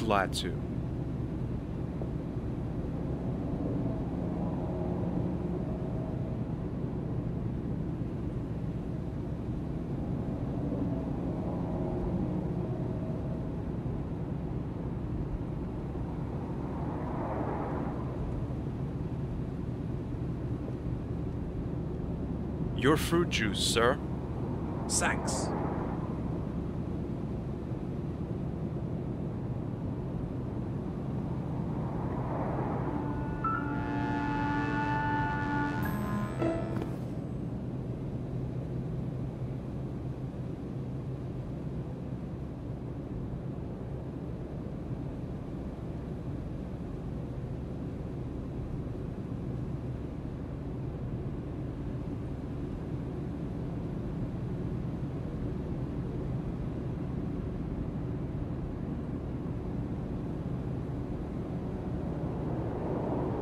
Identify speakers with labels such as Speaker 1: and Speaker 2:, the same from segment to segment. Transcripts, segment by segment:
Speaker 1: glad to. Your fruit juice, sir.
Speaker 2: Thanks.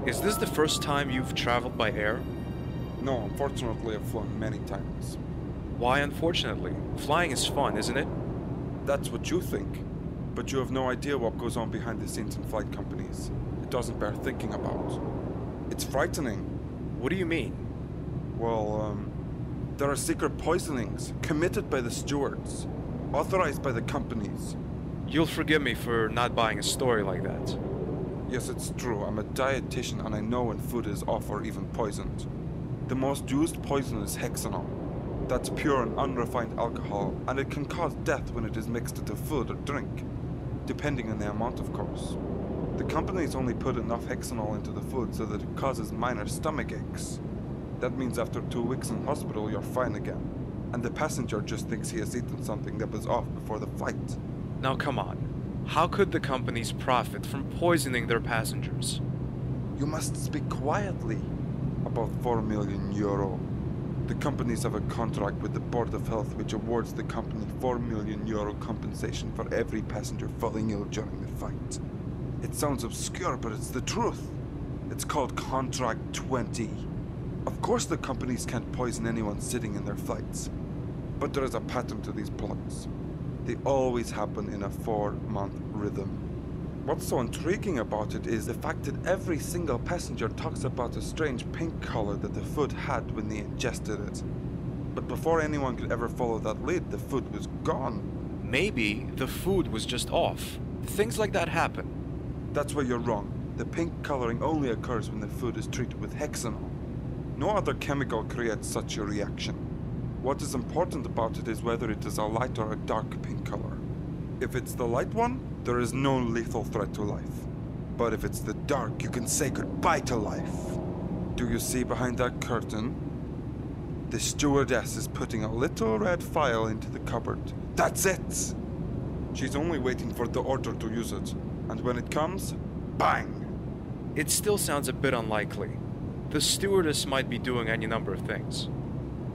Speaker 1: Is this the first time you've traveled by air?
Speaker 3: No, unfortunately I've flown many times.
Speaker 1: Why unfortunately? Flying is fun, isn't it?
Speaker 3: That's what you think. But you have no idea what goes on behind the scenes in flight companies. It doesn't bear thinking about. It's frightening.
Speaker 1: What do you mean?
Speaker 3: Well, there are secret poisonings committed by the stewards, authorized by the companies.
Speaker 1: You'll forgive me for not buying a story like that.
Speaker 3: Yes, it's true. I'm a dietitian and I know when food is off or even poisoned. The most used poison is hexanol. That's pure and unrefined alcohol, and it can cause death when it is mixed into food or drink, depending on the amount, of course. The companies only put enough hexanol into the food so that it causes minor stomach aches. That means after 2 weeks in hospital, you're fine again, and the passenger just thinks he has eaten something that was off before the flight.
Speaker 1: Now come on. How could the companies profit from poisoning their passengers?
Speaker 3: You must speak quietly. About 4 million euro. The companies have a contract with the Board of Health which awards the company 4 million euro compensation for every passenger falling ill during the flight. It sounds obscure, but it's the truth. It's called Contract 20. Of course the companies can't poison anyone sitting in their flights. But there is a pattern to these plots. They always happen in a 4-month rhythm. What's so intriguing about it is the fact that every single passenger talks about a strange pink color that the food had when they ingested it. But before anyone could ever follow that lead, the food was gone.
Speaker 1: Maybe the food was just off. Things like that happen.
Speaker 3: That's where you're wrong. The pink coloring only occurs when the food is treated with hexanol. No other chemical creates such a reaction. What is important about it is whether it is a light or a dark pink color. If it's the light one, there is no lethal threat to life. But if it's the dark, you can say goodbye to life. Do you see behind that curtain? The stewardess is putting a little red file into the cupboard. That's it! She's only waiting for the order to use it. And when it comes, bang!
Speaker 1: It still sounds a bit unlikely. The stewardess might be doing any number of things.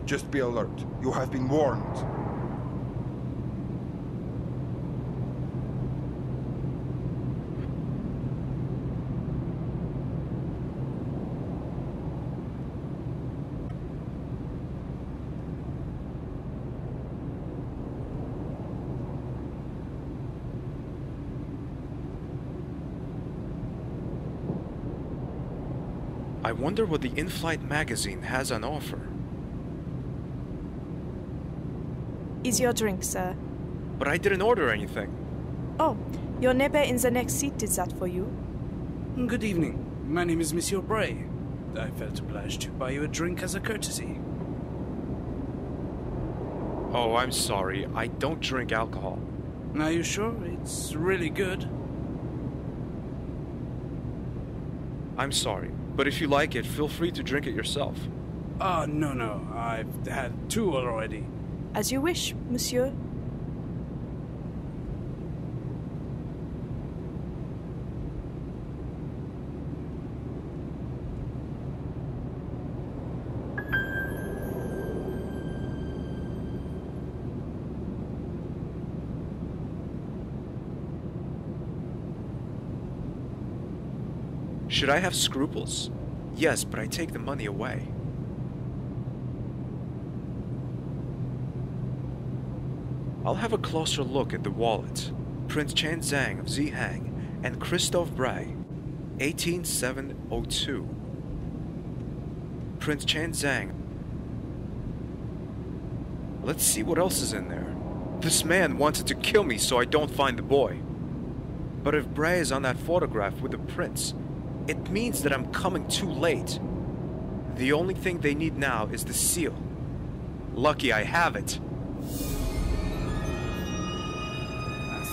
Speaker 3: Just be alert. You have been warned.
Speaker 1: I wonder what the in-flight magazine has on offer.
Speaker 4: Is your drink, sir?
Speaker 1: But I didn't order anything.
Speaker 4: Oh, your neighbor in the next seat did that for you.
Speaker 2: Good evening. My name is Monsieur Bray. I felt obliged to buy you a drink as a courtesy.
Speaker 1: Oh, I'm sorry. I don't drink alcohol.
Speaker 2: Are you sure? It's really good.
Speaker 1: I'm sorry, but if you like it, feel free to drink it yourself.
Speaker 2: Oh, no. I've had 2 already.
Speaker 4: As you wish, monsieur.
Speaker 1: Should I have scruples? Yes, but I take the money away. I'll have a closer look at the wallet. Prince Chen Zhang of Zihang and Christoph Bray, 18702. Prince Chan Zhang. Let's see what else is in there. This man wanted to kill me so I don't find the boy. But if Bray is on that photograph with the prince, it means that I'm coming too late. The only thing they need now is the seal. Lucky I have it.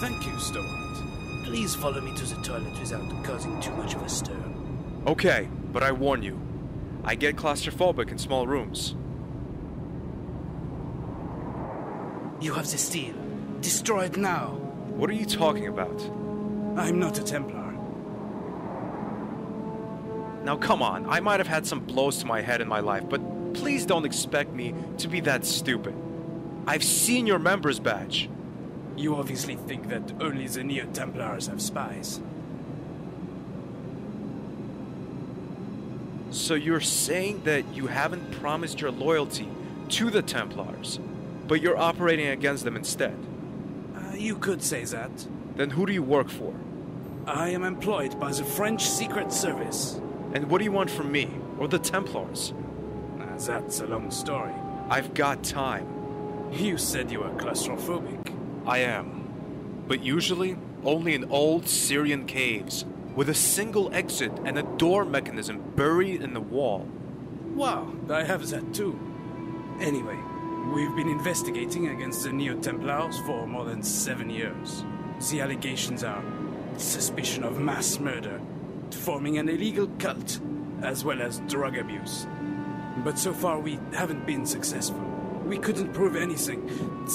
Speaker 2: Thank you, Stowart. Please follow me to the toilet without causing too much of a stir.
Speaker 1: Okay, but I warn you, I get claustrophobic in small rooms.
Speaker 2: You have the steel. Destroy it now.
Speaker 1: What are you talking about?
Speaker 2: I'm not a Templar.
Speaker 1: Now come on, I might have had some blows to my head in my life, but please don't expect me to be that stupid. I've seen your member's badge.
Speaker 2: You obviously think that only the Neo-Templars have spies.
Speaker 1: So you're saying that you haven't promised your loyalty to the Templars, but you're operating against them instead?
Speaker 2: You could say that.
Speaker 1: Then who do you work for?
Speaker 2: I am employed by the French Secret Service.
Speaker 1: And what do you want from me, or the Templars?
Speaker 2: That's a long story.
Speaker 1: I've got time.
Speaker 2: You said you were claustrophobic.
Speaker 1: I am. But usually, only in old Syrian caves, with a single exit and a door mechanism buried in the wall.
Speaker 2: Wow, I have that too. Anyway, we've been investigating against the Neo-Templars for more than 7 years. The allegations are suspicion of mass murder, forming an illegal cult, as well as drug abuse. But so far we haven't been successful. We couldn't prove anything.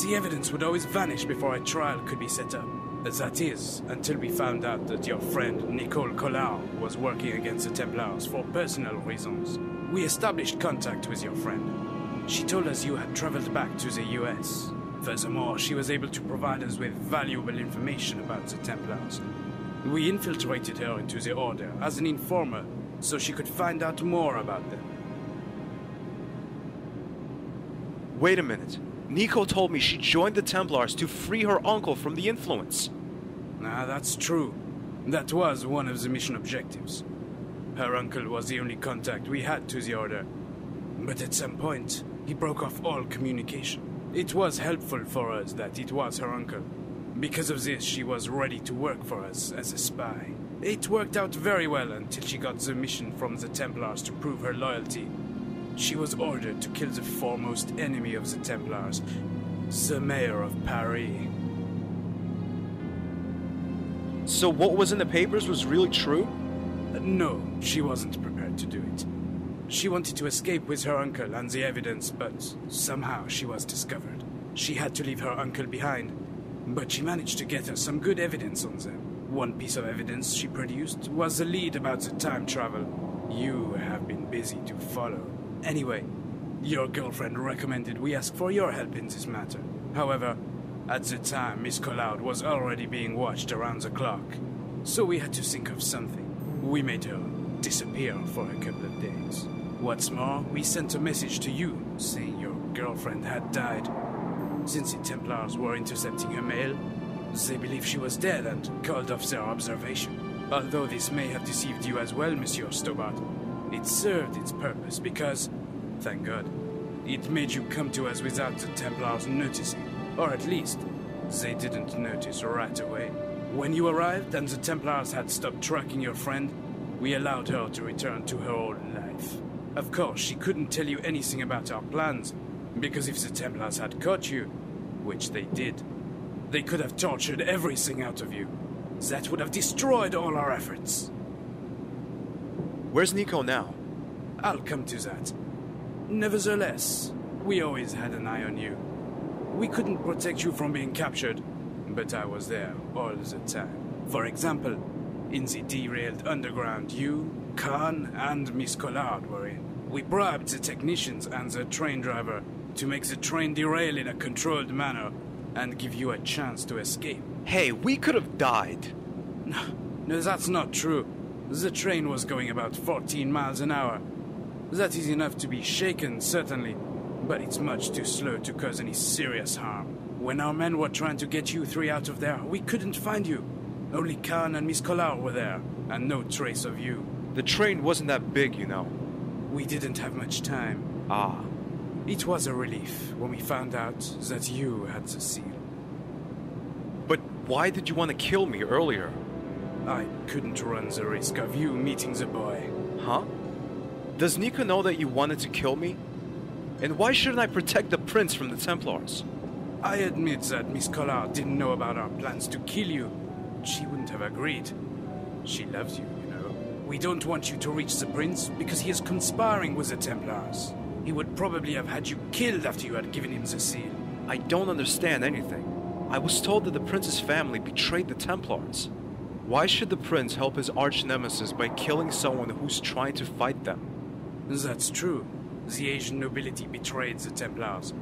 Speaker 2: The evidence would always vanish before a trial could be set up. That is, until we found out that your friend Nicole Collard was working against the Templars for personal reasons. We established contact with your friend. She told us you had traveled back to the US. Furthermore, she was able to provide us with valuable information about the Templars. We infiltrated her into the Order as an informer, so she could find out more about them.
Speaker 1: Wait a minute. Nico told me she joined the Templars to free her uncle from the influence.
Speaker 2: That's true. That was one of the mission objectives. Her uncle was the only contact we had to the Order. But at some point, he broke off all communication. It was helpful for us that it was her uncle. Because of this, she was ready to work for us as a spy. It worked out very well until she got the mission from the Templars to prove her loyalty. She was ordered to kill the foremost enemy of the Templars, the mayor of Paris.
Speaker 1: So what was in the papers was really true?
Speaker 2: No, she wasn't prepared to do it. She wanted to escape with her uncle and the evidence, but somehow she was discovered. She had to leave her uncle behind, but she managed to get us some good evidence on them. One piece of evidence she produced was a lead about the time travel. You have been busy to follow. Anyway, your girlfriend recommended we ask for your help in this matter. However, at the time, Miss Collard was already being watched around the clock. So we had to think of something. We made her disappear for a couple of days. What's more, we sent a message to you saying your girlfriend had died. Since the Templars were intercepting her mail, they believe she was dead and called off their observation. Although this may have deceived you as well, Monsieur Stobart, it served its purpose because, thank God, it made you come to us without the Templars noticing. Or at least, they didn't notice right away. When you arrived and the Templars had stopped tracking your friend, we allowed her to return to her old life. Of course, she couldn't tell you anything about our plans, because if the Templars had caught you, which they did, they could have tortured everything out of you. That would have destroyed all our efforts.
Speaker 1: Where's Nico now?
Speaker 2: I'll come to that. Nevertheless, we always had an eye on you. We couldn't protect you from being captured, but I was there all the time. For example, in the derailed underground you, Khan, and Miss Collard were in. We bribed the technicians and the train driver to make the train derail in a controlled manner and give you a chance to escape.
Speaker 1: Hey, we could have died.
Speaker 2: No, that's not true. The train was going about 14 miles an hour. That is enough to be shaken, certainly, but it's much too slow to cause any serious harm. When our men were trying to get you three out of there, we couldn't find you. Only Khan and Miss Collard were there, and no trace of you.
Speaker 1: The train wasn't that big, you know.
Speaker 2: We didn't have much time.
Speaker 1: Ah.
Speaker 2: It was a relief when we found out that you had the seal.
Speaker 1: But why did you want to kill me earlier?
Speaker 2: I couldn't run the risk of you meeting the boy.
Speaker 1: Huh? Does Nico know that you wanted to kill me? And why shouldn't I protect the prince from the Templars?
Speaker 2: I admit that Miss Collard didn't know about our plans to kill you. She wouldn't have agreed. She loves you, you know. We don't want you to reach the prince because he is conspiring with the Templars. He would probably have had you killed after you had given him the seal.
Speaker 1: I don't understand anything. I was told that the prince's family betrayed the Templars. Why should the prince help his arch-nemesis by killing someone who's trying to fight them?
Speaker 2: That's true. The Asian nobility betrayed the Templars.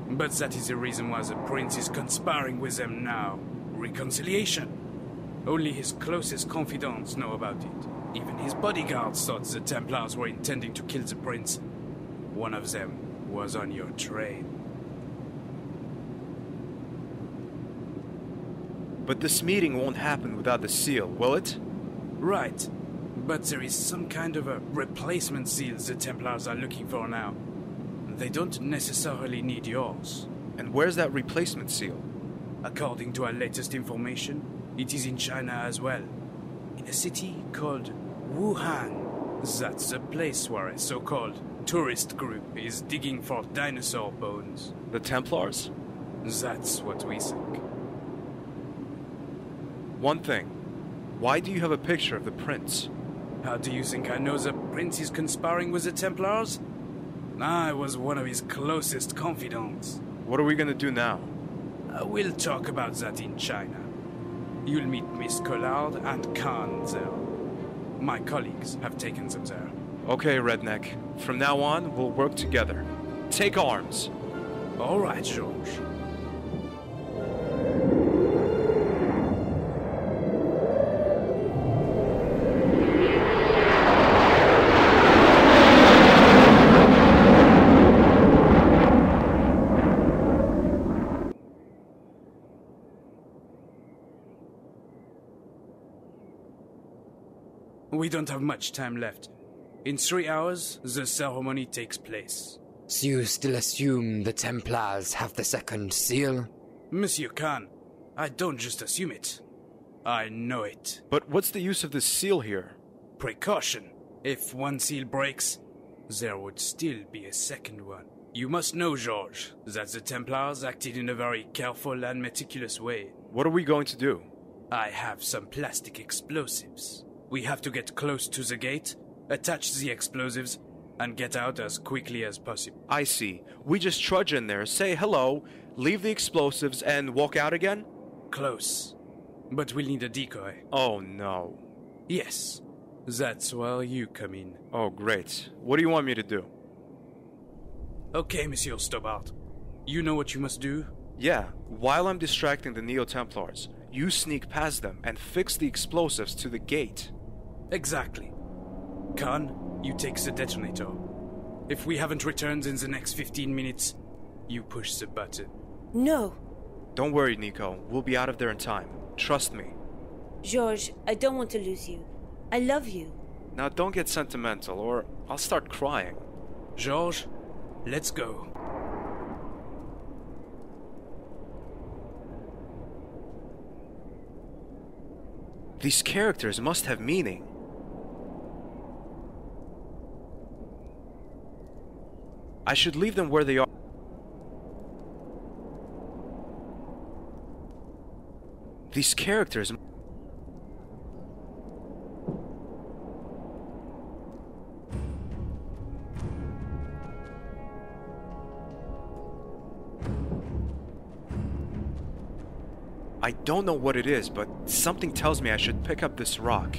Speaker 2: But that is the reason why the prince is conspiring with them now. Reconciliation. Only his closest confidants know about it. Even his bodyguards thought the Templars were intending to kill the prince. One of them was on your train.
Speaker 1: But this meeting won't happen without the seal, will it?
Speaker 2: Right. But there is some kind of a replacement seal the Templars are looking for now. They don't necessarily need yours.
Speaker 1: And where's that replacement seal?
Speaker 2: According to our latest information, it is in China as well. In a city called Wuhan. That's the place where a so-called tourist group is digging for dinosaur bones.
Speaker 1: The Templars?
Speaker 2: That's what we think.
Speaker 1: One thing. Why do you have a picture of the prince?
Speaker 2: How do you think I know the prince is conspiring with the Templars? I was one of his closest confidants.
Speaker 1: What are we gonna do now?
Speaker 2: We'll talk about that in China. You'll meet Miss Collard and Khan there. My colleagues have taken them there.
Speaker 1: Okay, Redneck. From now on, we'll work together. Take arms!
Speaker 2: All right, George. We don't have much time left. In 3 hours, the ceremony takes place.
Speaker 5: So you still assume the Templars have the second seal?
Speaker 2: Monsieur Khan, I don't just assume it. I know it.
Speaker 1: But what's the use of this seal here?
Speaker 2: Precaution. If one seal breaks, there would still be a second one. You must know, George, that the Templars acted in a very careful and meticulous way.
Speaker 1: What are we going to do?
Speaker 2: I have some plastic explosives. We have to get close to the gate, attach the explosives, and get out as quickly as possible.
Speaker 1: I see. We just trudge in there, say hello, leave the explosives, and walk out again?
Speaker 2: Close. But we'll need a decoy.
Speaker 1: Oh no.
Speaker 2: Yes. That's where you come in.
Speaker 1: Oh great. What do you want me to do?
Speaker 2: Okay, Monsieur Stobart. You know what you must do?
Speaker 1: Yeah, while I'm distracting the Neo-Templars, you sneak past them and fix the explosives to the gate.
Speaker 2: Exactly. Khan, you take the detonator. If we haven't returned in the next 15 minutes, you push the button.
Speaker 4: No.
Speaker 1: Don't worry, Nico. We'll be out of there in time. Trust me.
Speaker 6: George, I don't want to lose you. I love you.
Speaker 1: Now don't get sentimental, or I'll start crying.
Speaker 2: George, let's go.
Speaker 1: These characters must have meaning. I should leave them where they are. These characters... I don't know what it is, but something tells me I should pick up this rock.